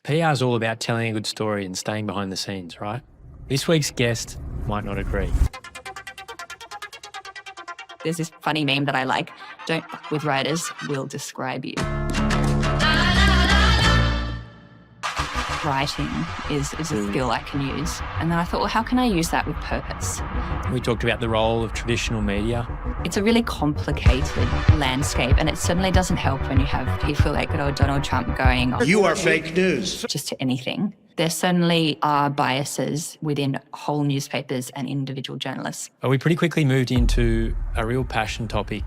PR is all about telling a good story and staying behind the scenes, right? This week's guest might not agree. There's this funny meme that I like. Don't fuck with writers, we'll describe you. Writing is a skill I can use. And then I thought, well, how can I use that with purpose? We talked about the role of traditional media. It's a really complicated landscape, and it certainly doesn't help when you have people like good old Donald Trump going, "You are fake news." Just to anything. There certainly are biases within whole newspapers and individual journalists. But we pretty quickly moved into a real passion topic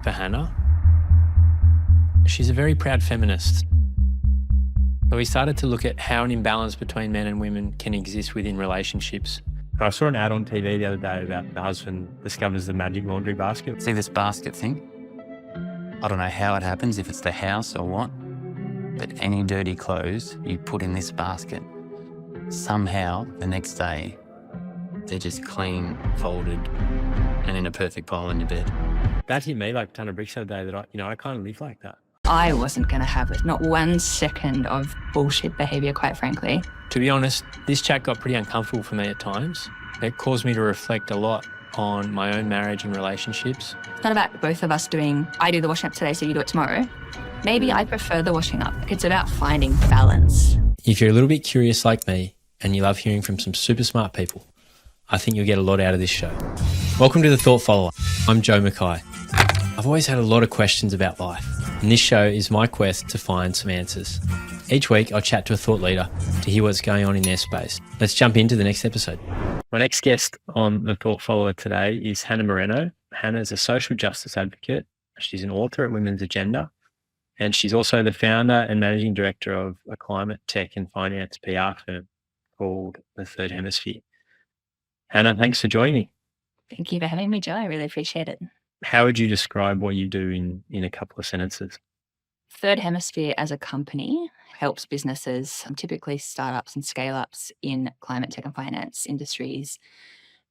for Hannah. She's a very proud feminist. So we started to look at how an imbalance between men and women can exist within relationships. I saw an ad on TV the other day about the husband discovers the magic laundry basket. See this basket thing? I don't know how it happens, if it's the house or what, but any dirty clothes you put in this basket, somehow the next day, they're just clean, folded, and in a perfect pile on your bed. That hit me like a ton of bricks the other day that I kind of live like that. I wasn't going to have it. Not 1 second of bullshit behaviour, quite frankly. To be honest, this chat got pretty uncomfortable for me at times. It caused me to reflect a lot on my own marriage and relationships. It's not about both of us doing, I do the washing up today, so you do it tomorrow. Maybe I prefer the washing up. It's about finding balance. If you're a little bit curious like me and you love hearing from some super smart people, I think you'll get a lot out of this show. Welcome to The Thought Follower. I'm Joe Mackay. I've always had a lot of questions about life, and this show is my quest to find some answers. Each week, I'll chat to a thought leader to hear what's going on in their space. Let's jump into the next episode. My next guest on The Thought Follower today is Hannah Moreno. Hannah is a social justice advocate. She's an author at Women's Agenda, and she's also the founder and managing director of a climate, tech and finance PR firm called the Third Hemisphere. Hannah, thanks for joining me. Thank you for having me, Joe. I really appreciate it. How would you describe what you do in a couple of sentences? Third Hemisphere as a company helps businesses, typically startups and scale-ups in climate tech and finance industries,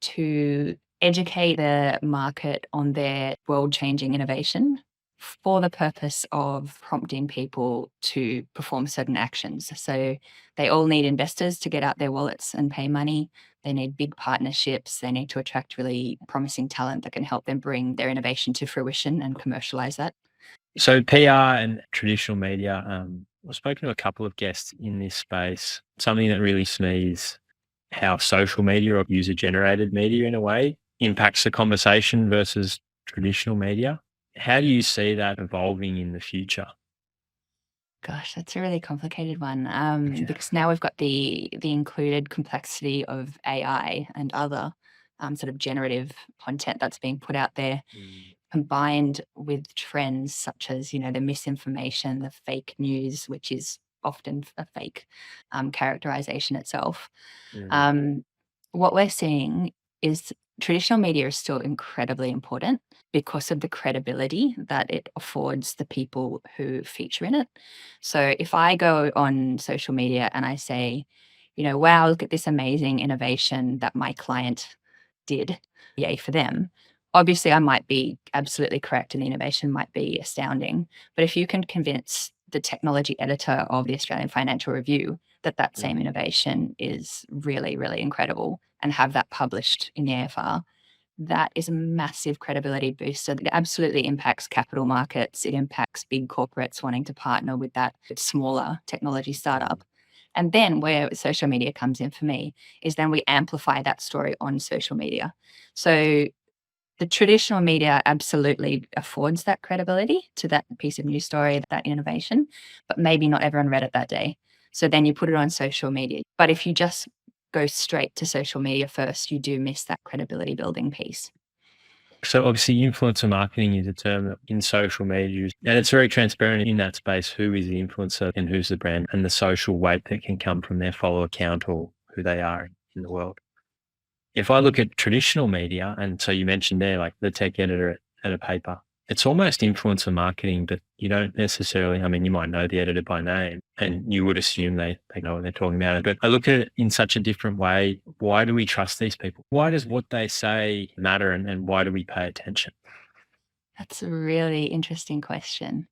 to educate the market on their world-changing innovation for the purpose of prompting people to perform certain actions. So they all need investors to get out their wallets and pay money. They need big partnerships. They need to attract really promising talent that can help them bring their innovation to fruition and commercialize that. So PR and traditional media, I've spoken to a couple of guests in this space. Something that really sneezes how social media or user-generated media in a way impacts the conversation versus traditional media. How do you see that evolving in the future? Gosh, that's a really complicated one because now we've got the included complexity of AI and other sort of generative content that's being put out there, combined with trends such as, the misinformation, the fake news, which is often a fake characterization itself. What we're seeing is traditional media is still incredibly important because of the credibility that it affords the people who feature in it. So if I go on social media and I say, wow, look at this amazing innovation that my client did, yay for them. Obviously, I might be absolutely correct and the innovation might be astounding. But if you can convince the technology editor of the Australian Financial Review that same innovation is really, really incredible and have that published in the AFR, that is a massive credibility booster. It absolutely impacts capital markets. It impacts big corporates wanting to partner with that smaller technology startup. And then where social media comes in for me is then we amplify that story on social media. So the traditional media absolutely affords that credibility to that piece of news story, that innovation, but maybe not everyone read it that day. So then you put it on social media. But if you just go straight to social media first, you do miss that credibility building piece. So obviously influencer marketing is a term that in social media, and it's very transparent in that space, who is the influencer and who's the brand, and the social weight that can come from their follower count or who they are in the world. If I look at traditional media, and so you mentioned there, like the tech editor at a paper, it's almost influencer marketing, but you don't necessarily, you might know the editor by name and you would assume they know what they're talking about. But I look at it in such a different way. Why do we trust these people? Why does what they say matter and why do we pay attention? That's a really interesting question.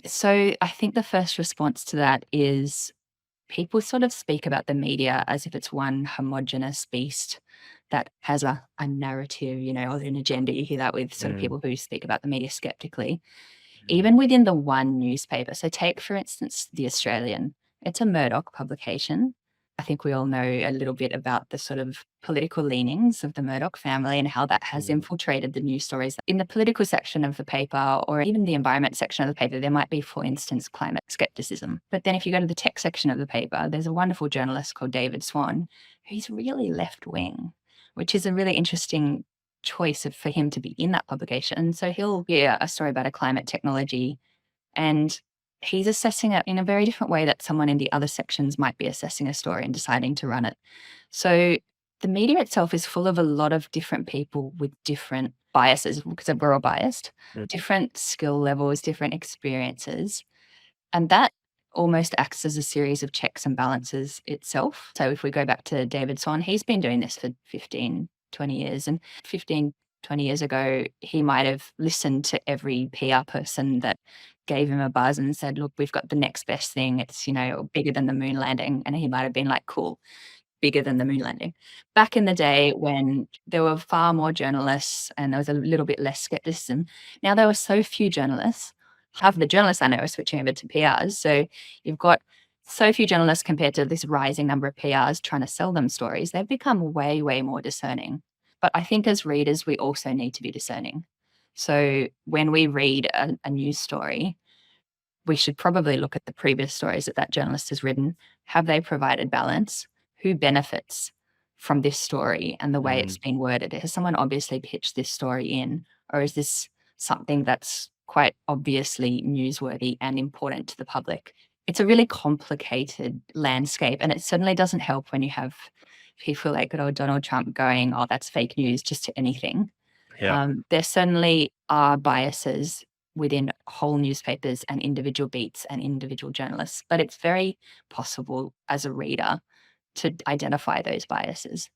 So I think the first response to that is people sort of speak about the media as if it's one homogenous beast that has a narrative, or an agenda. You hear that with sort of people who speak about the media skeptically. Even within the one newspaper. So take, for instance, The Australian. It's a Murdoch publication. I think we all know a little bit about the sort of political leanings of the Murdoch family and how that has infiltrated the news stories. In the political section of the paper, or even the environment section of the paper, there might be, for instance, climate skepticism. But then if you go to the tech section of the paper, there's a wonderful journalist called David Swan, who's really left-wing, which is a really interesting choice for him to be in that publication. And so he'll hear a story about a climate technology, and he's assessing it in a very different way that someone in the other sections might be assessing a story and deciding to run it. So the media itself is full of a lot of different people with different biases, because we're all biased, different skill levels, different experiences. And that almost acts as a series of checks and balances itself. So if we go back to David Swan, he's been doing this for 15, 20 years. And 15, 20 years ago, he might have listened to every PR person that gave him a buzz and said, look, we've got the next best thing. It's, bigger than the moon landing. And he might have been like, cool, bigger than the moon landing. Back in the day when there were far more journalists and there was a little bit less skepticism, now there were so few journalists. Half of the journalists I know are switching over to PRs. So you've got so few journalists compared to this rising number of PRs trying to sell them stories. They've become way, way more discerning. But I think as readers, we also need to be discerning. So when we read a news story, we should probably look at the previous stories that journalist has written. Have they provided balance? Who benefits from this story and the way it's been worded? Has someone obviously pitched this story in, or is this something that's quite obviously newsworthy and important to the public? It's a really complicated landscape, and it certainly doesn't help when you have people like good old Donald Trump going, oh, that's fake news, just to anything. Yeah. There certainly are biases within whole newspapers and individual beats and individual journalists, but it's very possible as a reader to identify those biases.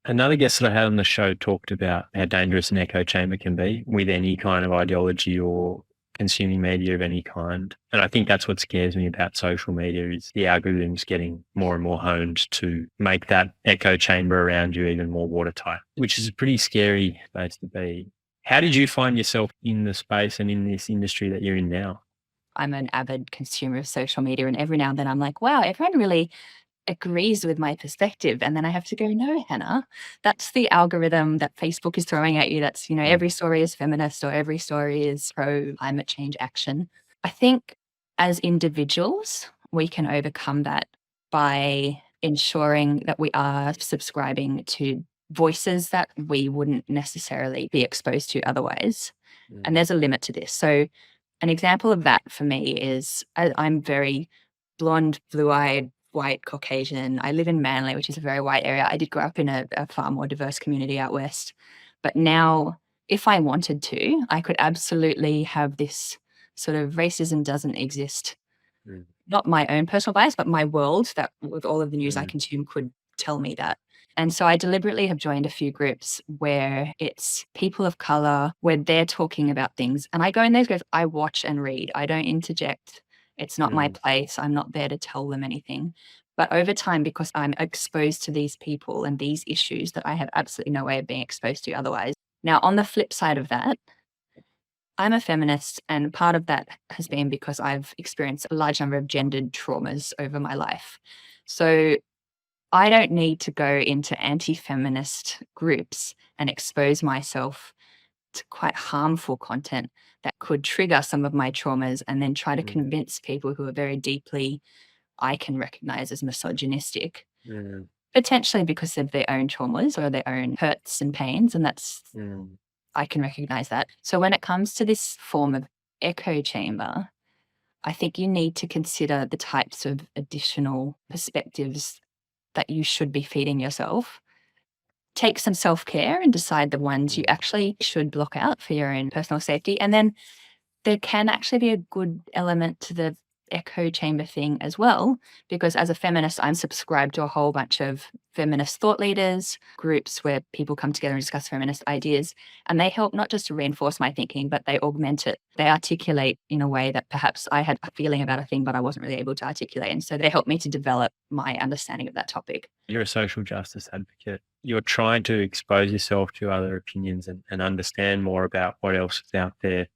Another guest that I had on the show talked about how dangerous an echo chamber can be with any kind of ideology or consuming media of any kind. And I think that's what scares me about social media is the algorithms getting more and more honed to make that echo chamber around you even more watertight, which is a pretty scary space to be. How did you find yourself in the space and in this industry that you're in now? I'm an avid consumer of social media, and every now and then I'm like, wow, everyone really agrees with my perspective. And then I have to go, no, Hannah, that's the algorithm that Facebook is throwing at you. That's, every story is feminist or every story is pro climate change action. I think as individuals, we can overcome that by ensuring that we are subscribing to voices that we wouldn't necessarily be exposed to otherwise. And there's a limit to this. So an example of that for me is I'm very blonde, blue-eyed, white Caucasian. I live in Manly, which is a very white area. I did grow up in a far more diverse community out west. But now, if I wanted to, I could absolutely have this sort of racism doesn't exist. Not my own personal bias, but my world that with all of the news I consume could tell me that. And so I deliberately have joined a few groups where it's people of color, where they're talking about things. And I go in those groups, I watch and read. I don't interject. It's not my place. I'm not there to tell them anything. But over time, because I'm exposed to these people and these issues that I have absolutely no way of being exposed to otherwise. Now, on the flip side of that, I'm a feminist, and part of that has been because I've experienced a large number of gendered traumas over my life. So I don't need to go into anti-feminist groups and expose myself to quite harmful content that could trigger some of my traumas and then try to convince people who are very deeply, I can recognize as misogynistic, potentially because of their own traumas or their own hurts and pains. And that's, I can recognize that. So when it comes to this form of echo chamber, I think you need to consider the types of additional perspectives that you should be feeding yourself. Take some self-care and decide the ones you actually should block out for your own personal safety. And then there can actually be a good element to the echo chamber thing as well, because as a feminist, I'm subscribed to a whole bunch of feminist thought leaders, groups where people come together and discuss feminist ideas, and they help not just to reinforce my thinking, but they augment it. They articulate in a way that perhaps I had a feeling about a thing, but I wasn't really able to articulate. And so they help me to develop my understanding of that topic. You're a social justice advocate. You're trying to expose yourself to other opinions and understand more about what else is out there.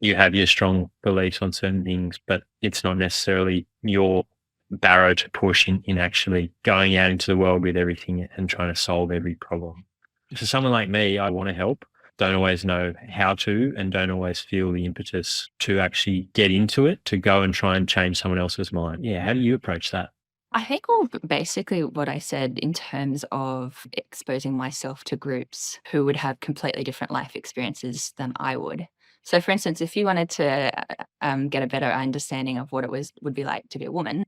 You have your strong beliefs on certain things, but it's not necessarily your barrow to push in actually going out into the world with everything and trying to solve every problem. For someone like me, I want to help, don't always know how to, and don't always feel the impetus to actually get into it, to go and try and change someone else's mind. Yeah, how do you approach that? I think basically what I said in terms of exposing myself to groups who would have completely different life experiences than I would. So, for instance, if you wanted to get a better understanding of what it would be like to be a woman,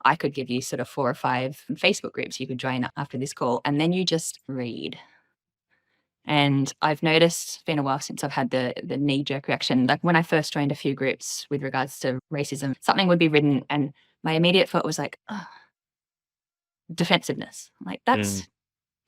I could give you sort of 4 or 5 Facebook groups you could join after this call, and then you just read. And I've noticed it's been a while since I've had the knee-jerk reaction. Like when I first joined a few groups with regards to racism, something would be written, and my immediate thought was like, oh, defensiveness. Like, that's,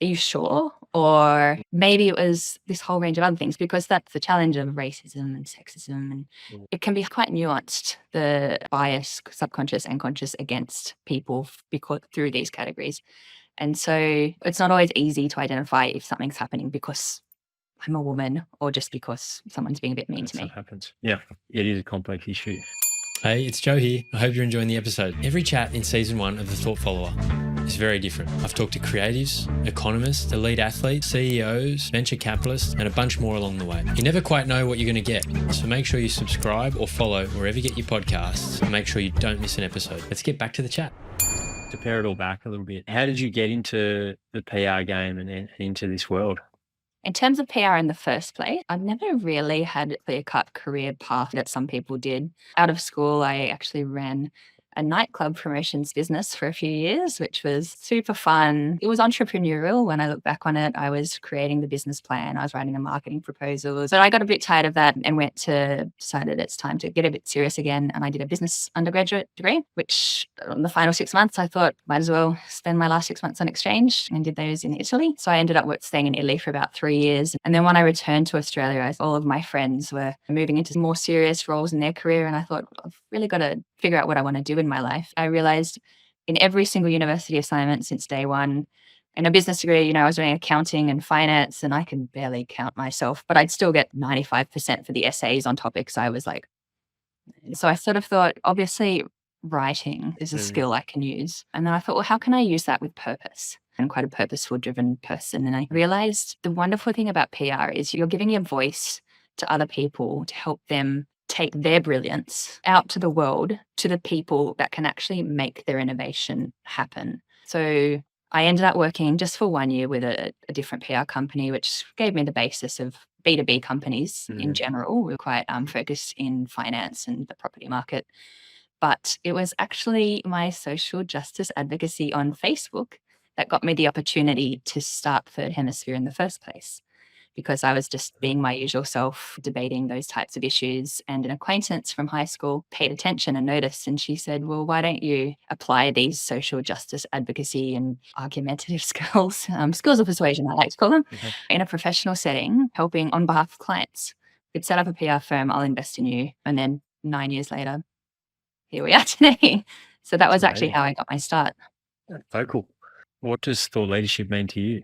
are you sure? Or maybe it was this whole range of other things, because that's the challenge of racism and sexism. And it can be quite nuanced, the bias, subconscious and conscious, against people because through these categories. And so it's not always easy to identify if something's happening because I'm a woman or just because someone's being a bit mean to me. That happens. Yeah, it is a complex issue. Hey, it's Joe here. I hope you're enjoying the episode. Every chat in season 1 of The Thought Follower is very different. I've talked to creatives, economists, elite athletes, CEOs, venture capitalists, and a bunch more along the way. You never quite know what you're going to get, so make sure you subscribe or follow wherever you get your podcasts and make sure you don't miss an episode. Let's get back to the chat. To pare it all back a little bit, how did you get into the PR game and into this world? In terms of PR in the first place, I've never really had a clear-cut career path that some people did. Out of school, I actually ran a nightclub promotions business for a few years, which was super fun. It was entrepreneurial. When I look back on it, I was creating the business plan, I was writing the marketing proposals. But I got a bit tired of that and decided it's time to get a bit serious again. And I did a business undergraduate degree, which on the final 6 months, I thought might as well spend my last 6 months on exchange, and did those in Italy. So I ended up staying in Italy for about 3 years. And then when I returned to Australia, all of my friends were moving into more serious roles in their career. And I thought, I've really got to figure out what I want to do in my life. I realized in every single university assignment since day one, in a business degree, I was doing accounting and finance, and I can barely count myself, but I'd still get 95% for the essays on topics I was like. So I sort of thought, obviously, writing is a skill I can use. And then I thought, well, how can I use that with purpose? I'm quite a purposeful, driven person. And I realized the wonderful thing about PR is you're giving a voice to other people to help them take their brilliance out to the world, to the people that can actually make their innovation happen. So I ended up working just for 1 year with a different PR company, which gave me the basis of B2B companies in general. We're quite focused in finance and the property market. But it was actually my social justice advocacy on Facebook that got me the opportunity to start Third Hemisphere in the first place, because I was just being my usual self, debating those types of issues. And an acquaintance from high school paid attention and noticed, and she said, well, why don't you apply these social justice advocacy and argumentative skills, skills of persuasion, I like to call them, in a professional setting, helping on behalf of clients. We'd set up a PR firm, I'll invest in you. And then 9 years later, here we are today. So that was actually how I got my start. Vocal. What does thought leadership mean to you?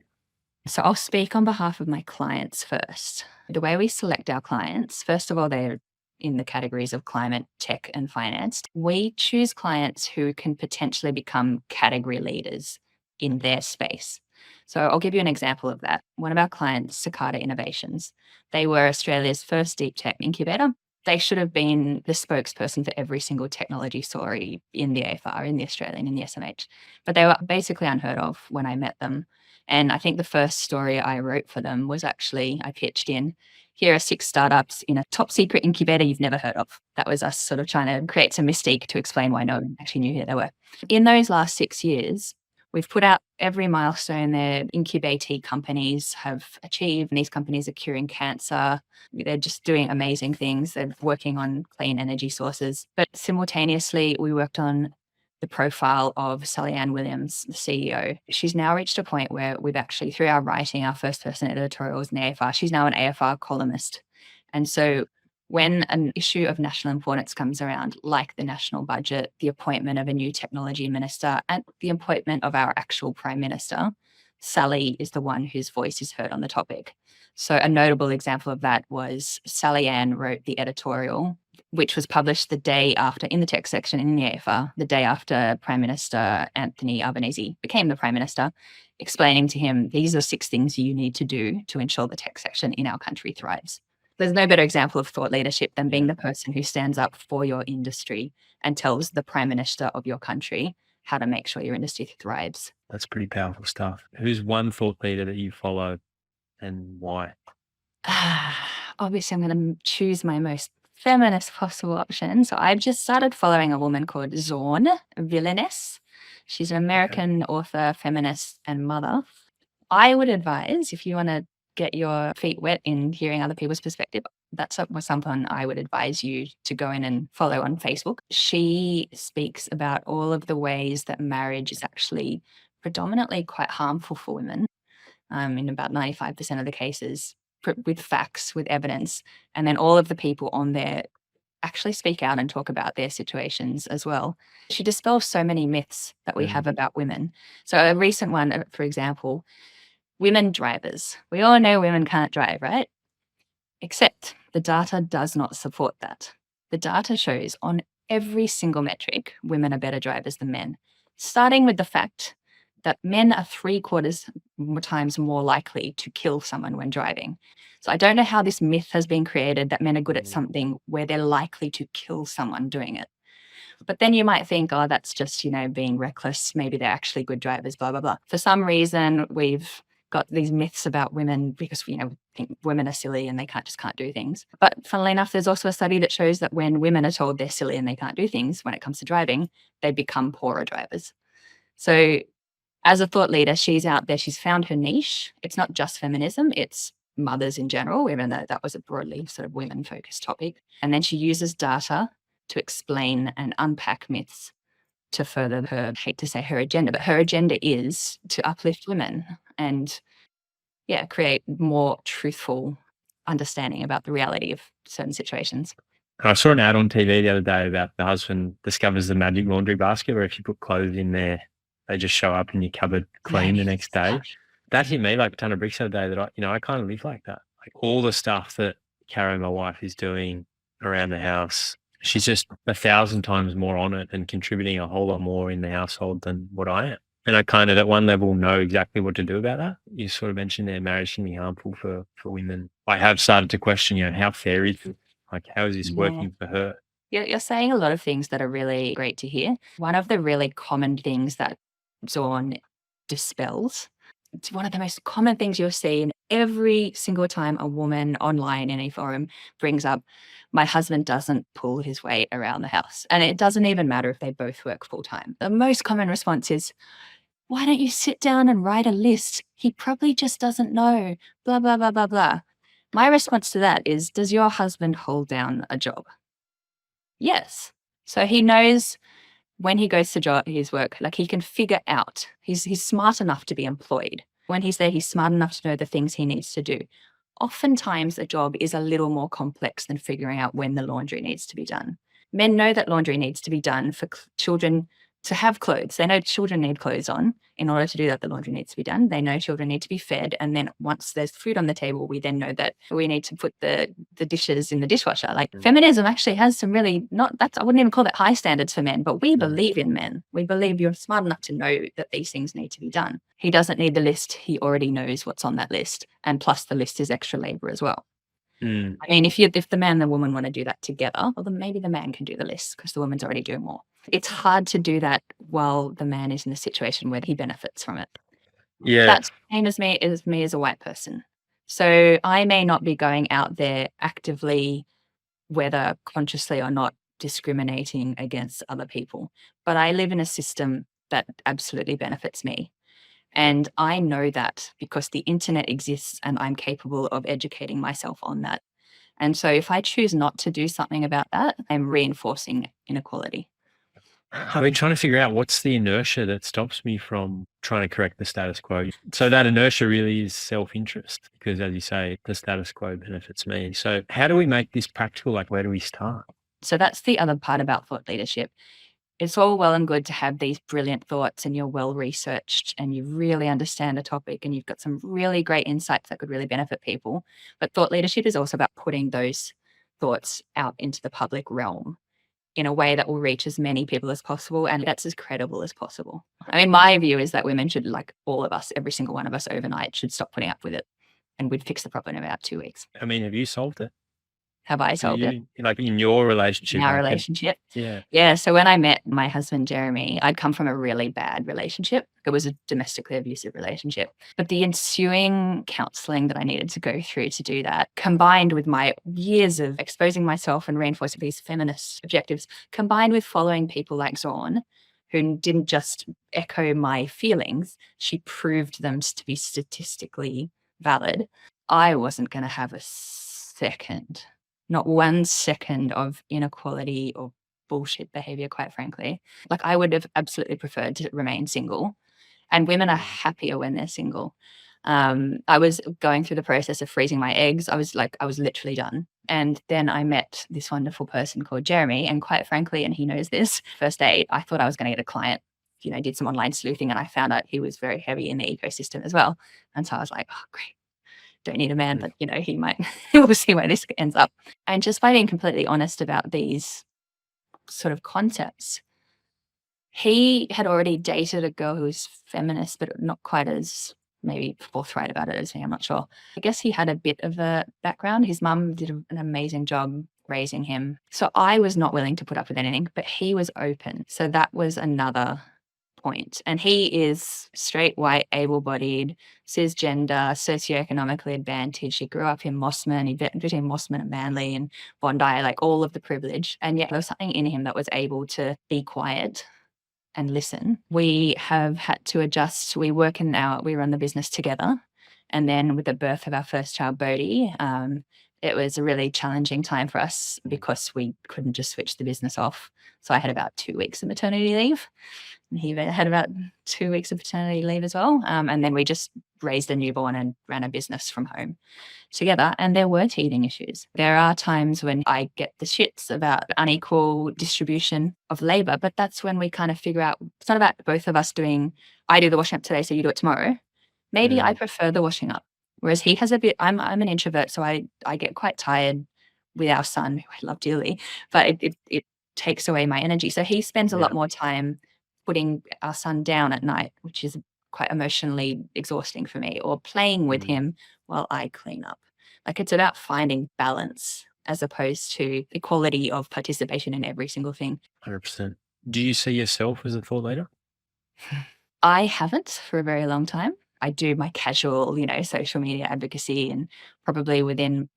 So I'll speak on behalf of my clients first. The way we select our clients, first of all, they're in the categories of climate, tech, and finance. We choose clients who can potentially become category leaders in their space. So I'll give you an example of that. One of our clients, Cicada Innovations, they were Australia's first deep tech incubator. They should have been the spokesperson for every single technology story in the AFR, in the Australian, in the SMH. But they were basically unheard of when I met them. And I think the first story I wrote for them was actually, I pitched in, here are 6 startups in a top secret incubator you've never heard of. That was us sort of trying to create some mystique to explain why no one actually knew who they were. In those last 6 years, We've put out every milestone their incubatee companies have achieved. And these companies are curing cancer. They're just doing amazing things. They're working on clean energy sources. But simultaneously, we worked on the profile of Sally Ann Williams, the CEO. She's now reached a point where we've actually, through our writing, our first person editorials in the AFR, she's now an AFR columnist. And so when an issue of national importance comes around, like the national budget, the appointment of a new technology minister, and the appointment of our actual prime minister, Sally is the one whose voice is heard on the topic. So a notable example of that was Sally Ann wrote the editorial, which was published the day after, in the text section in the AFR, the day after Prime Minister Anthony Albanese became the Prime Minister, explaining to him, these are 6 things you need to do to ensure the tech section in our country thrives. There's no better example of thought leadership than being the person who stands up for your industry and tells the Prime Minister of your country how to make sure your industry thrives. That's pretty powerful stuff. Who's one thought leader that you follow and why? Obviously, I'm going to choose my most feminist possible option. So I've just started following a woman called Zorn Villeness. She's an American author, feminist, and mother. I would advise, if you want to get your feet wet in hearing other people's perspective, that's someone I would advise you to go in and follow on Facebook. She speaks about all of the ways that marriage is actually predominantly quite harmful for women, in about 95% of the cases, with facts, with evidence. And then all of the people on there actually speak out and talk about their situations as well. She dispels so many myths that we have about women. So a recent one, for example, women drivers. We all know women can't drive, right? Except the data does not support that. The data shows on every single metric, women are better drivers than men, starting with the fact that men are 3/4 times more likely to kill someone when driving. So I don't know how this myth has been created that men are good at something where they're likely to kill someone doing it. But then you might think, oh, that's just, being reckless. Maybe they're actually good drivers, blah, blah, blah. For some reason, we've got these myths about women because, we think women are silly and they just can't do things. But funnily enough, there's also a study that shows that when women are told they're silly and they can't do things when it comes to driving, they become poorer drivers. So as a thought leader, she's out there, she's found her niche. It's not just feminism, it's mothers in general, even though that was a broadly sort of women-focused topic. And then she uses data to explain and unpack myths to further her, I hate to say her agenda, but her agenda is to uplift women and, create more truthful understanding about the reality of certain situations. I saw an ad on TV the other day about the husband discovers the magic laundry basket where if you put clothes in there, they just show up in your cupboard clean the next day. That hit me like a ton of bricks the other day that I kind of live like that. Like all the stuff that Caro, my wife, is doing around the house, she's just 1,000 times more on it and contributing a whole lot more in the household than what I am. And I kind of, at one level, know exactly what to do about that. You sort of mentioned there marriage can be harmful for women. I have started to question, how fair is it? Like, how is this working for her? You're saying a lot of things that are really great to hear. One of the really common things that Zorn dispels, it's one of the most common things you'll see in every single time a woman online in a forum brings up, my husband doesn't pull his weight around the house. And it doesn't even matter if they both work full time. The most common response is, why don't you sit down and write a list? He probably just doesn't know, blah, blah, blah, blah, blah. My response to that is, does your husband hold down a job? Yes. So he knows when he goes to his work, like he can figure out, he's smart enough to be employed. When he's there, he's smart enough to know the things he needs to do. Oftentimes a job is a little more complex than figuring out when the laundry needs to be done. Men know that laundry needs to be done for children to have clothes. They know children need clothes on. In order to do that, the laundry needs to be done. They know children need to be fed. And then once there's food on the table, we then know that we need to put the dishes in the dishwasher. Like feminism actually has some really I wouldn't even call that high standards for men, but we believe in men. We believe you're smart enough to know that these things need to be done. He doesn't need the list. He already knows what's on that list. And plus the list is extra labor as well. I mean, if the man and the woman want to do that together, well, then maybe the man can do the list because the woman's already doing more. It's hard to do that while the man is in a situation where he benefits from it. Yeah. That's the same as me as a white person. So I may not be going out there actively, whether consciously or not, discriminating against other people. But I live in a system that absolutely benefits me. And I know that because the internet exists and I'm capable of educating myself on that. And so if I choose not to do something about that, I'm reinforcing inequality. I've been trying to figure out what's the inertia that stops me from trying to correct the status quo. So that inertia really is self-interest because, as you say, the status quo benefits me. So how do we make this practical? Like, where do we start? So that's the other part about thought leadership. It's all well and good to have these brilliant thoughts and you're well researched and you really understand a topic and you've got some really great insights that could really benefit people. But thought leadership is also about putting those thoughts out into the public realm in a way that will reach as many people as possible and that's as credible as possible. I mean, my view is that women should, like all of us, every single one of us overnight should stop putting up with it and we'd fix the problem in about 2 weeks. I mean, have you solved it? Have I For solved it? you, like in your relationship? In our like, relationship? Yeah. Yeah, so when I met my husband, Jeremy, I'd come from a really bad relationship. It was a domestically abusive relationship. But the ensuing counseling that I needed to go through to do that, combined with my years of exposing myself and reinforcing these feminist objectives, combined with following people like Zorn, who didn't just echo my feelings, she proved them to be statistically valid. I wasn't going to have a second, not 1 second of inequality or bullshit behavior, quite frankly. Like, I would have absolutely preferred to remain single, and women are happier when they're single. I was going through the process of freezing my eggs. I was literally done. And then I met this wonderful person called Jeremy, and quite frankly, and he knows this, first date, I thought I was going to get a client, did some online sleuthing, and I found out he was very heavy in the ecosystem as well. And so I was like, oh, great. Don't need a man, but he might, we'll see where this ends up. And just by being completely honest about these sort of concepts, he had already dated a girl who was feminist, but not quite as maybe forthright about it as me. I'm not sure. I guess he had a bit of a background. His mum did an amazing job raising him. So I was not willing to put up with anything, but he was open. So that was another point. And he is straight, white, able-bodied, cisgender, socioeconomically advantaged. He grew up in Mossman, between Mossman and Manly and Bondi, like all of the privilege. And yet there was something in him that was able to be quiet and listen. We have had to adjust. We run the business together. And then with the birth of our first child, Bodhi, it was a really challenging time for us because we couldn't just switch the business off. So I had about 2 weeks of maternity leave. And he had about 2 weeks of paternity leave as well. And then we just raised a newborn and ran a business from home together. And there were teething issues. There are times when I get the shits about unequal distribution of labor, but that's when we kind of figure out, it's not about both of us I do the washing up today, so you do it tomorrow. Maybe I prefer the washing up. Whereas he has I'm an introvert, so I get quite tired with our son, who I love dearly, but it takes away my energy. So he spends a lot more time putting our son down at night, which is quite emotionally exhausting for me, or playing with him while I clean up. Like, it's about finding balance as opposed to equality of participation in every single thing. 100%. Do you see yourself as a thought leader? I haven't for a very long time. I do my casual, social media advocacy, and probably within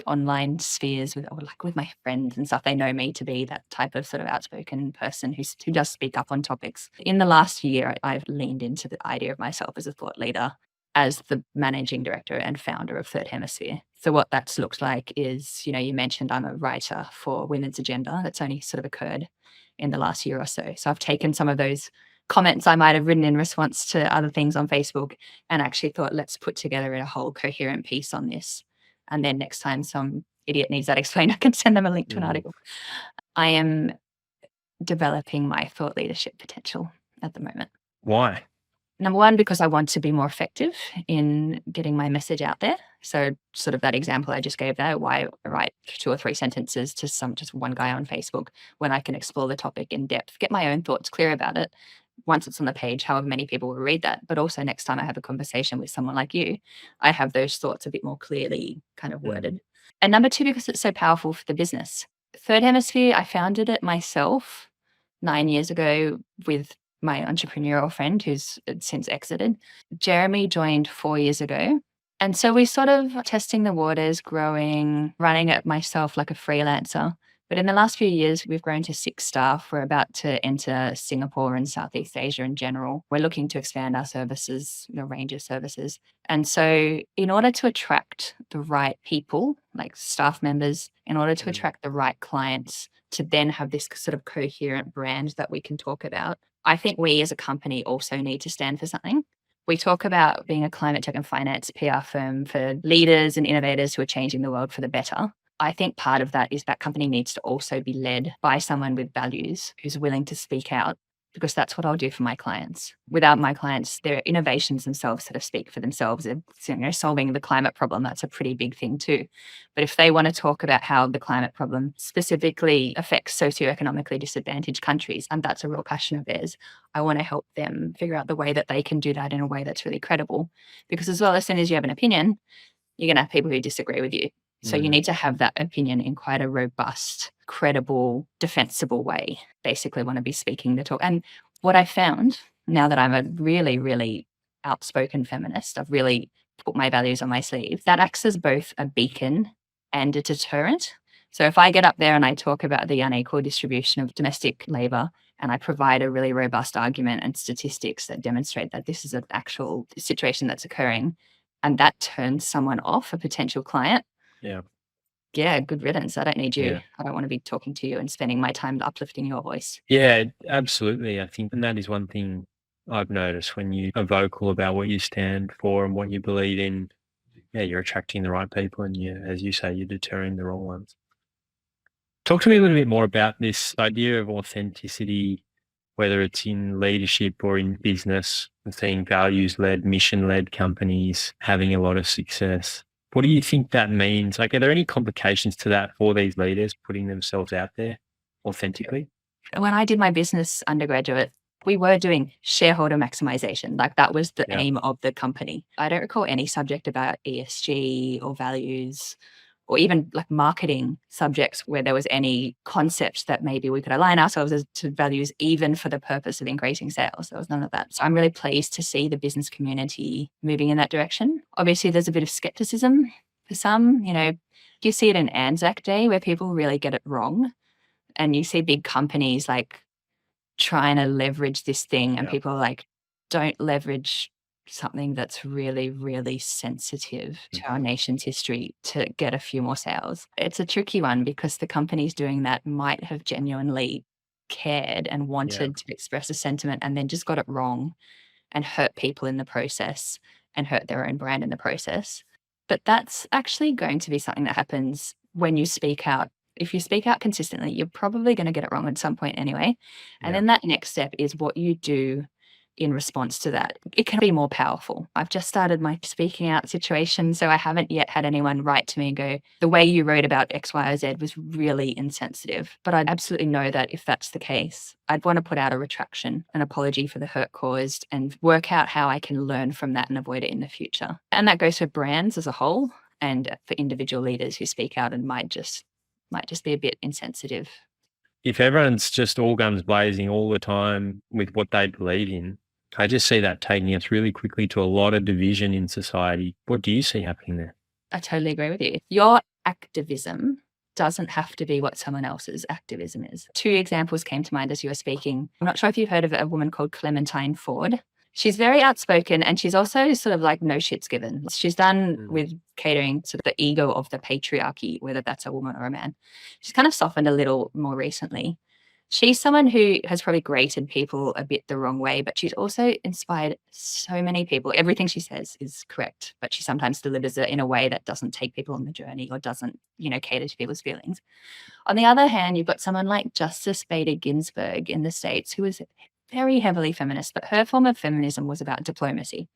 online spheres with my friends and stuff, they know me to be that type of sort of outspoken person who does speak up on topics. In the last year, I've leaned into the idea of myself as a thought leader, as the managing director and founder of Third Hemisphere. So what that's looked like is, you mentioned I'm a writer for Women's Agenda. That's only sort of occurred in the last year or so. So I've taken some of those comments I might have written in response to other things on Facebook and actually thought, let's put together a whole coherent piece on this. And then next time some idiot needs that explained, I can send them a link to an article. I am developing my thought leadership potential at the moment. Why? Number one, because I want to be more effective in getting my message out there. So sort of that example I just gave there, why I write 2 or 3 sentences to just one guy on Facebook when I can explore the topic in depth, get my own thoughts clear about it. Once it's on the page, however many people will read that. But also next time I have a conversation with someone like you, I have those thoughts a bit more clearly kind of worded. And number 2, because it's so powerful for the business. Third Hemisphere, I founded it myself 9 years ago with my entrepreneurial friend who's since exited. Jeremy joined 4 years ago. And so we sort of testing the waters, growing, running it myself like a freelancer But in the last few years, we've grown to 6 staff. We're about to enter Singapore and Southeast Asia in general. We're looking to expand our services, the range of services. And so in order to attract the right people, like staff members, in order to attract the right clients, to then have this sort of coherent brand that we can talk about, I think we as a company also need to stand for something. We talk about being a climate tech and finance PR firm for leaders and innovators who are changing the world for the better. I think part of that is that company needs to also be led by someone with values who's willing to speak out, because that's what I'll do for my clients. Without my clients, their innovations themselves sort of speak for themselves. Solving the climate problem, that's a pretty big thing too. But if they want to talk about how the climate problem specifically affects socioeconomically disadvantaged countries, and that's a real passion of theirs, I want to help them figure out the way that they can do that in a way that's really credible. Because as well, as soon as you have an opinion, you're going to have people who disagree with you. So you need to have that opinion in quite a robust, credible, defensible way. Basically want to be speaking the talk. And what I found, now that I'm a really, really outspoken feminist, I've really put my values on my sleeve, that acts as both a beacon and a deterrent. So if I get up there and I talk about the unequal distribution of domestic labour, and I provide a really robust argument and statistics that demonstrate that this is an actual situation that's occurring, and that turns someone off, a potential client, yeah, good riddance. I don't need you. Yeah. I don't want to be talking to you and spending my time uplifting your voice. Yeah, absolutely. I think, and that is one thing I've noticed when you are vocal about what you stand for and what you believe in. Yeah, you're attracting the right people, and as you say, you're deterring the wrong ones. Talk to me a little bit more about this idea of authenticity, whether it's in leadership or in business, seeing values-led, mission-led companies having a lot of success. What do you think that means? Like, are there any complications to that for these leaders putting themselves out there authentically? When I did my business undergraduate, we were doing shareholder maximization. Like that was the aim of the company. I don't recall any subject about ESG or values, or even like marketing subjects where there was any concept that maybe we could align ourselves as to values even for the purpose of increasing sales. There was none of that. So I'm really pleased to see the business community moving in that direction. Obviously, there's a bit of skepticism for some. You see it in Anzac Day where people really get it wrong. And you see big companies like trying to leverage this thing, and people are like, don't leverage something that's really, really sensitive to our nation's history to get a few more sales. It's a tricky one because the companies doing that might have genuinely cared and wanted to express a sentiment and then just got it wrong and hurt people in the process and hurt their own brand in the process. But that's actually going to be something that happens when you speak out. If you speak out consistently, you're probably going to get it wrong at some point anyway. And then that next step is what you do in response to that. It can be more powerful. I've just started my speaking out situation, so I haven't yet had anyone write to me and go, the way you wrote about X, Y, or Z was really insensitive. But I absolutely know that if that's the case, I'd want to put out a retraction, an apology for the hurt caused, and work out how I can learn from that and avoid it in the future. And that goes for brands as a whole and for individual leaders who speak out and might just be a bit insensitive. If everyone's just all guns blazing all the time with what they believe in, I just see that taking us really quickly to a lot of division in society. What do you see happening there? I totally agree with you. Your activism doesn't have to be what someone else's activism is. 2 examples came to mind as you were speaking. I'm not sure if you've heard of a woman called Clementine Ford. She's very outspoken, and she's also sort of like no shits given. She's done with catering to the ego of the patriarchy, whether that's a woman or a man. She's kind of softened a little more recently. She's someone who has probably grated people a bit the wrong way, but she's also inspired so many people. Everything she says is correct, but she sometimes delivers it in a way that doesn't take people on the journey or doesn't, cater to people's feelings. On the other hand, you've got someone like Justice Bader Ginsburg in the States, who is very heavily feminist, but her form of feminism was about diplomacy.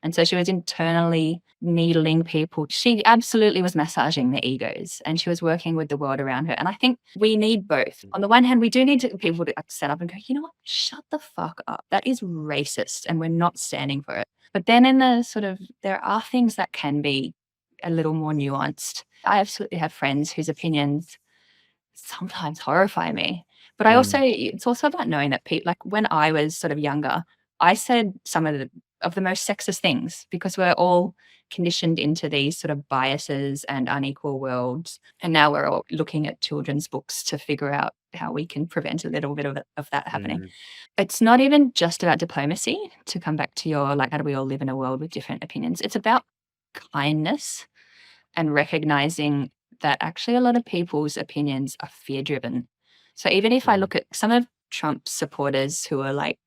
And so she was internally needling people. She absolutely was massaging their egos, and she was working with the world around her. And I think we need both. On the one hand, we do need people to stand up and go, you know what, shut the fuck up. That is racist and we're not standing for it. But then in the there are things that can be a little more nuanced. I absolutely have friends whose opinions sometimes horrify me. But it's also about knowing that people, like when I was sort of younger, I said some of the of the most sexist things, because we're all conditioned into these sort of biases and unequal worlds. And now we're all looking at children's books to figure out how we can prevent a little bit of that happening. It's not even just about diplomacy, to come back to your, like, how do we all live in a world with different opinions? It's about kindness and recognizing that actually a lot of people's opinions are fear-driven. So even if I look at some of Trump's supporters who are like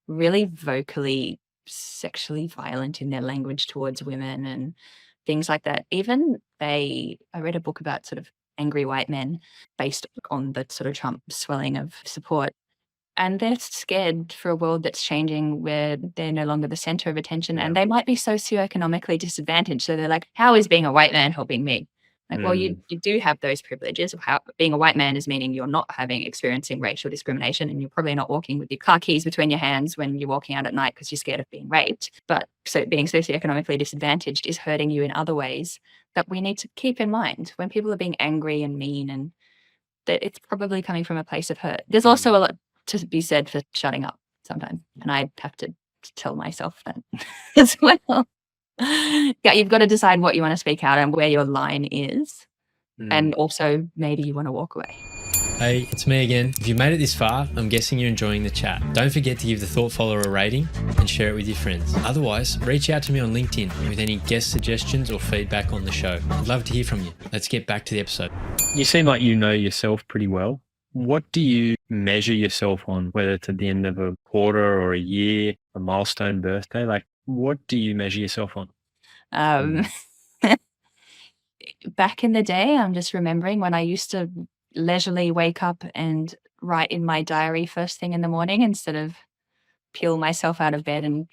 really vocally sexually violent in their language towards women and things like that, I read a book about sort of angry white men based on the sort of Trump swelling of support. And they're scared for a world that's changing where they're no longer the center of attention, and they might be socioeconomically disadvantaged. So they're like, how is being a white man helping me? Like, well, you do have those privileges. How being a white man is meaning you're not experiencing racial discrimination, and you're probably not walking with your car keys between your hands when you're walking out at night because you're scared of being raped. But so being socioeconomically disadvantaged is hurting you in other ways that we need to keep in mind when people are being angry and mean, and that it's probably coming from a place of hurt. There's also a lot to be said for shutting up sometimes, and I have to tell myself that as well. Yeah, you've got to decide what you want to speak out and where your line is, and also maybe you want to walk away. Hey, it's me again. If you made it this far, I'm guessing you're enjoying the chat. Don't forget to give the Thought Follower a rating and share it with your friends. Otherwise, reach out to me on LinkedIn with any guest suggestions or feedback on the show. I'd love to hear from you. Let's get back to the episode. You seem like you know yourself pretty well. What do you measure yourself on, whether it's at the end of a quarter or a year, a milestone birthday? Like, what do you measure yourself on? Back in the day, I'm just remembering when I used to leisurely wake up and write in my diary first thing in the morning instead of peel myself out of bed and,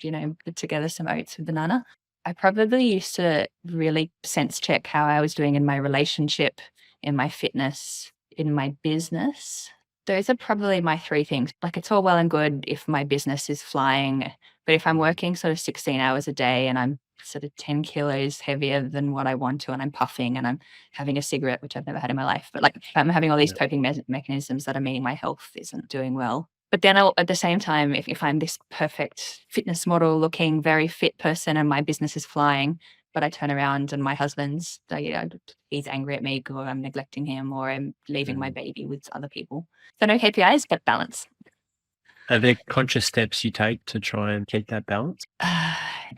put together some oats with the nana. I probably used to really sense check how I was doing in my relationship, in my fitness, in my business. Those are probably my three things. Like, it's all well and good if my business is flying, but if I'm working sort of 16 hours a day and I'm sort of 10 kilos heavier than what I want to, and I'm puffing and I'm having a cigarette, which I've never had in my life, but like if I'm having all these coping mechanisms that are meaning my health isn't doing well. But then at the same time, if I'm this perfect fitness model looking very fit person and my business is flying, but I turn around and my husband's, he's angry at me or I'm neglecting him or I'm leaving my baby with other people. So no KPIs, but balance. Are there conscious steps you take to try and keep that balance?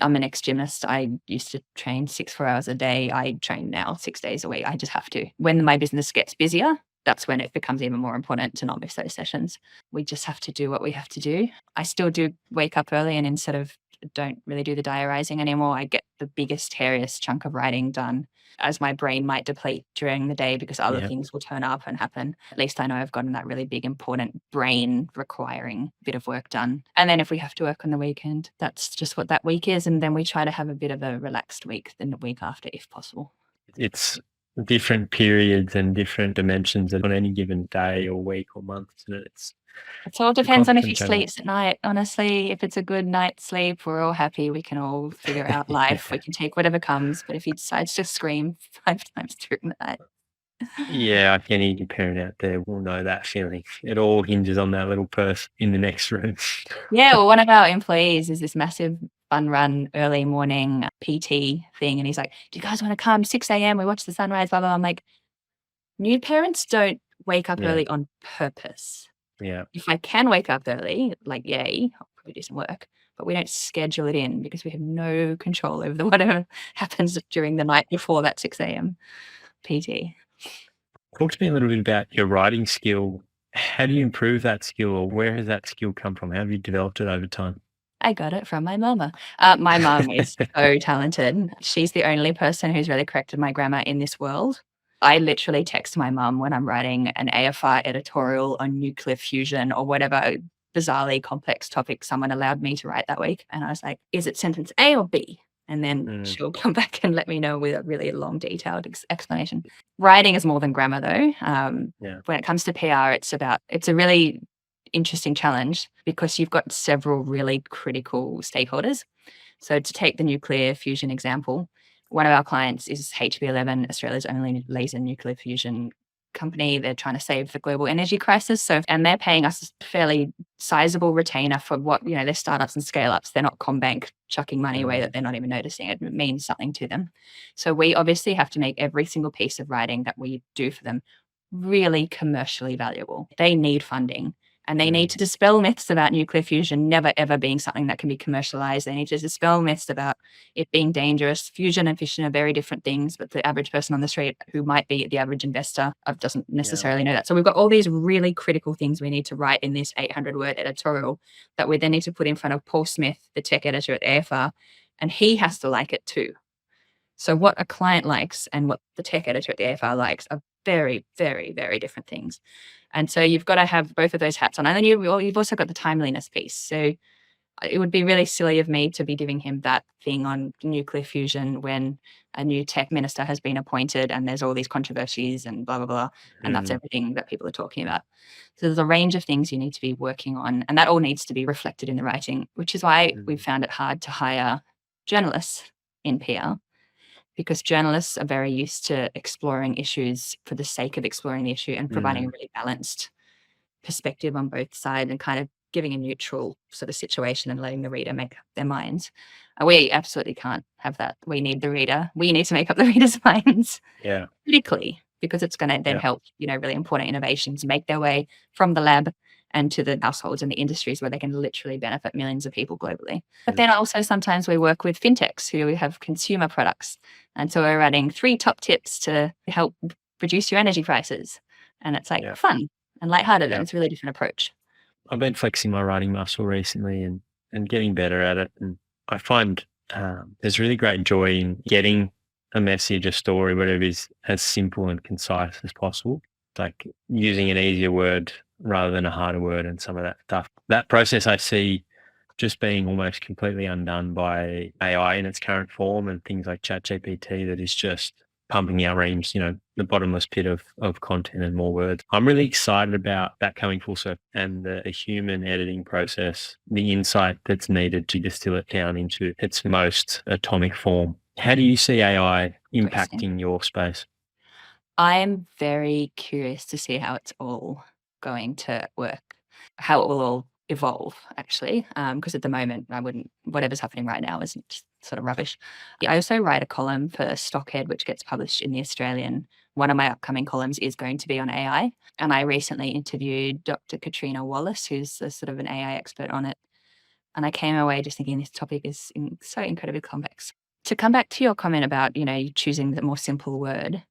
I'm an ex-gymnast. I used to train 4 hours a day. I train now 6 days a week. I just have to. When my business gets busier, that's when it becomes even more important to not miss those sessions. We just have to do what we have to do. I still do wake up early, and instead of don't really do the diarizing anymore, I get the biggest, hairiest chunk of writing done, as my brain might deplete during the day because other things will turn up and happen. At least I know I've gotten that really big, important brain requiring bit of work done. And then if we have to work on the weekend, that's just what that week is. And then we try to have a bit of a relaxed week than the week after, if possible. It's different periods and different dimensions on any given day or week or month. And it all depends on if he sleeps at night. Honestly, if it's a good night's sleep, we're all happy. We can all figure out life. We can take whatever comes. But if he decides to scream 5 times during the night. Yeah, any parent out there will know that feeling. It all hinges on that little person in the next room. Yeah, well, one of our employees is this massive fun run early morning PT thing. And he's like, do you guys want to come? 6 a.m. We watch the sunrise, blah, blah, blah. I'm like, new parents don't wake up early on purpose. Yeah. If I can wake up early, like, yay, I'll probably do some work, but we don't schedule it in because we have no control over whatever happens during the night before that 6 a.m. PT. Talk to me a little bit about your writing skill. How do you improve that skill, or where has that skill come from? How have you developed it over time? I got it from my mama. My mum is so talented. She's the only person who's really corrected my grammar in this world. I literally text my mum when I'm writing an AFR editorial on nuclear fusion or whatever bizarrely complex topic someone allowed me to write that week. And I was like, is it sentence A or B? And then she'll come back and let me know with a really long, detailed explanation. Writing is more than grammar, though. When it comes to PR, it's a really interesting challenge because you've got several really critical stakeholders. So to take the nuclear fusion example, one of our clients is HB11, Australia's only laser nuclear fusion company. They're trying to save the global energy crisis. And they're paying us a fairly sizable retainer for what, they're startups and scale ups. They're not Combank chucking money away that they're not even noticing. It means something to them. So we obviously have to make every single piece of writing that we do for them really commercially valuable. They need funding. And they need to dispel myths about nuclear fusion never, ever being something that can be commercialized. They need to dispel myths about it being dangerous. Fusion and fission are very different things, but the average person on the street who might be the average investor doesn't necessarily know that. So we've got all these really critical things we need to write in this 800-word editorial that we then need to put in front of Paul Smith, the tech editor at AFR, and he has to like it too. So what a client likes and what the tech editor at the AFR likes are very, very, very different things. And so you've got to have both of those hats on. And then you've also got the timeliness piece. So it would be really silly of me to be giving him that thing on nuclear fusion when a new tech minister has been appointed and there's all these controversies and blah, blah, blah. And that's everything that people are talking about. So there's a range of things you need to be working on. And that all needs to be reflected in the writing, which is why we've found it hard to hire journalists in PR. Because journalists are very used to exploring issues for the sake of exploring the issue and providing a really balanced perspective on both sides and kind of giving a neutral sort of situation and letting the reader make up their minds. We absolutely can't have that. We need the reader. We need to make up the reader's minds critically, because it's going to then help, really important innovations make their way from the lab and to the households and the industries where they can literally benefit millions of people globally. But then also sometimes we work with fintechs who have consumer products. And so we're writing 3 top tips to help reduce your energy prices. And it's like fun and lighthearted, and it's a really different approach. I've been flexing my writing muscle recently and getting better at it. And I find there's really great joy in getting a message, a story, whatever it is, as simple and concise as possible. Like using an easier word rather than a harder word and some of that stuff. That process I see just being almost completely undone by AI in its current form and things like ChatGPT that is just pumping our reams, the bottomless pit of content and more words. I'm really excited about that coming full circle and the human editing process, the insight that's needed to distill it down into its most atomic form. How do you see AI impacting your space? I am very curious to see how it's all going to work, how it will all evolve, actually, because at the moment, whatever's happening right now is just sort of rubbish. I also write a column for Stockhead, which gets published in The Australian. One of my upcoming columns is going to be on AI. And I recently interviewed Dr. Katrina Wallace, who's a sort of an AI expert on it. And I came away just thinking this topic is so incredibly complex. To come back to your comment about, choosing the more simple word,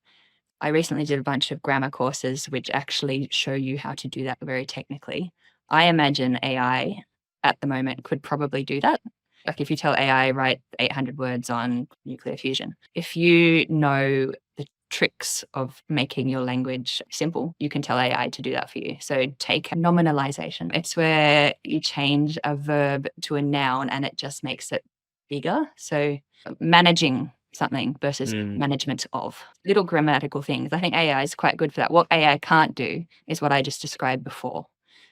I recently did a bunch of grammar courses which actually show you how to do that very technically. I imagine AI at the moment could probably do that. Like if you tell AI, write 800 words on nuclear fusion, if you know the tricks of making your language simple, you can tell AI to do that for you. So take nominalization. It's where you change a verb to a noun and it just makes it bigger. So managing something versus management of little grammatical things. I think AI is quite good for that. What AI can't do is what I just described before.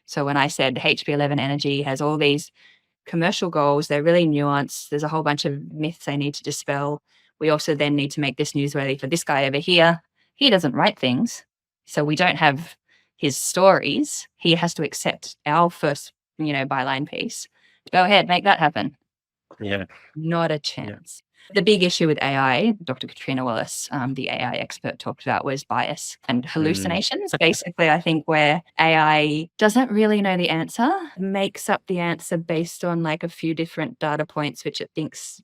So when I said HP11 Energy has all these commercial goals, they're really nuanced. There's a whole bunch of myths they need to dispel. We also then need to make this newsworthy for this guy over here. He doesn't write things, so we don't have his stories. He has to accept our first, byline piece. Go ahead, make that happen. Yeah. Not a chance. The big issue with AI, Dr. Katrina Wallace, the AI expert, talked about was bias and hallucinations. Basically, I think where AI doesn't really know the answer, makes up the answer based on like a few different data points which it thinks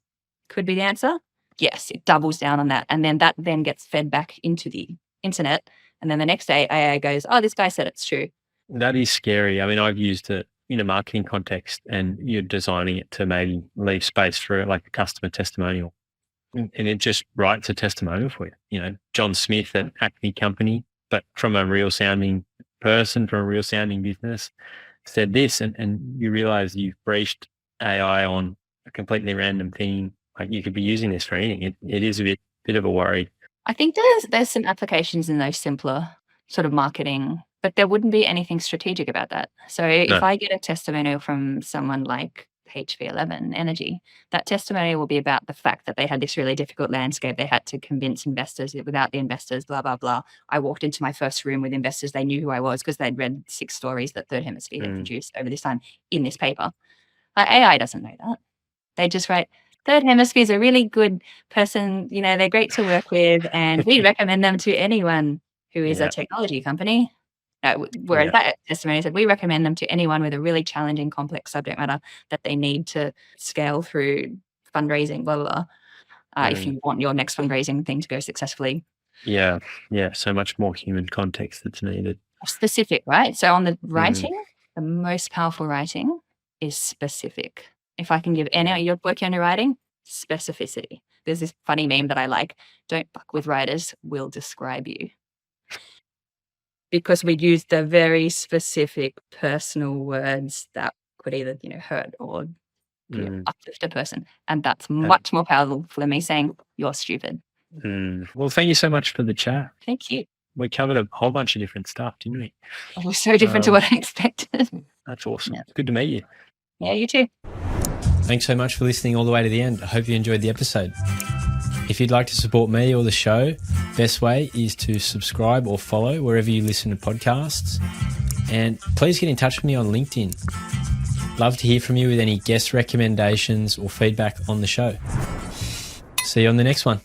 could be the answer. Yes, it doubles down on that. And then that then gets fed back into the internet. And then the next day AI goes, oh, this guy said it's true. That is scary. I mean, I've used it in a marketing context and you're designing it to maybe leave space for like a customer testimonial. And it just writes a testimonial for you. John Smith at Acme Company, but from a real sounding person, from a real sounding business, said this, and you realize you've breached AI on a completely random thing. Like you could be using this for anything. It is a bit of a worry. I think there's some applications in those simpler sort of marketing, but there wouldn't be anything strategic about that. So if I get a testimonial from someone like HV11 energy. That testimonial will be about the fact that they had this really difficult landscape. They had to convince investors that without the investors, blah, blah, blah. I walked into my first room with investors. They knew who I was because they'd read 6 stories that Third Hemisphere had produced over this time in this paper. AI doesn't know that. They just write, Third Hemisphere is a really good person. You know, they're great to work with, and we recommend them to anyone who is a technology company. Whereas that testimony said, we recommend them to anyone with a really challenging, complex subject matter that they need to scale through fundraising, blah, blah, blah, if you want your next fundraising thing to go successfully. Yeah. So much more human context that's needed. Specific, right? So on the writing, the most powerful writing is specific. If I can give any, you're working on your writing, specificity. There's this funny meme that I like. Don't fuck with writers, we'll describe you. Because we use the very specific personal words that could either, hurt or uplift a person. And that's much more powerful than me saying, you're stupid. Well, thank you so much for the chat. Thank you. We covered a whole bunch of different stuff, didn't we? It was so different to what I expected. That's awesome. Yeah. Good to meet you. Yeah, you too. Thanks so much for listening all the way to the end. I hope you enjoyed the episode. If you'd like to support me or the show, best way is to subscribe or follow wherever you listen to podcasts. And please get in touch with me on LinkedIn. Love to hear from you with any guest recommendations or feedback on the show. See you on the next one.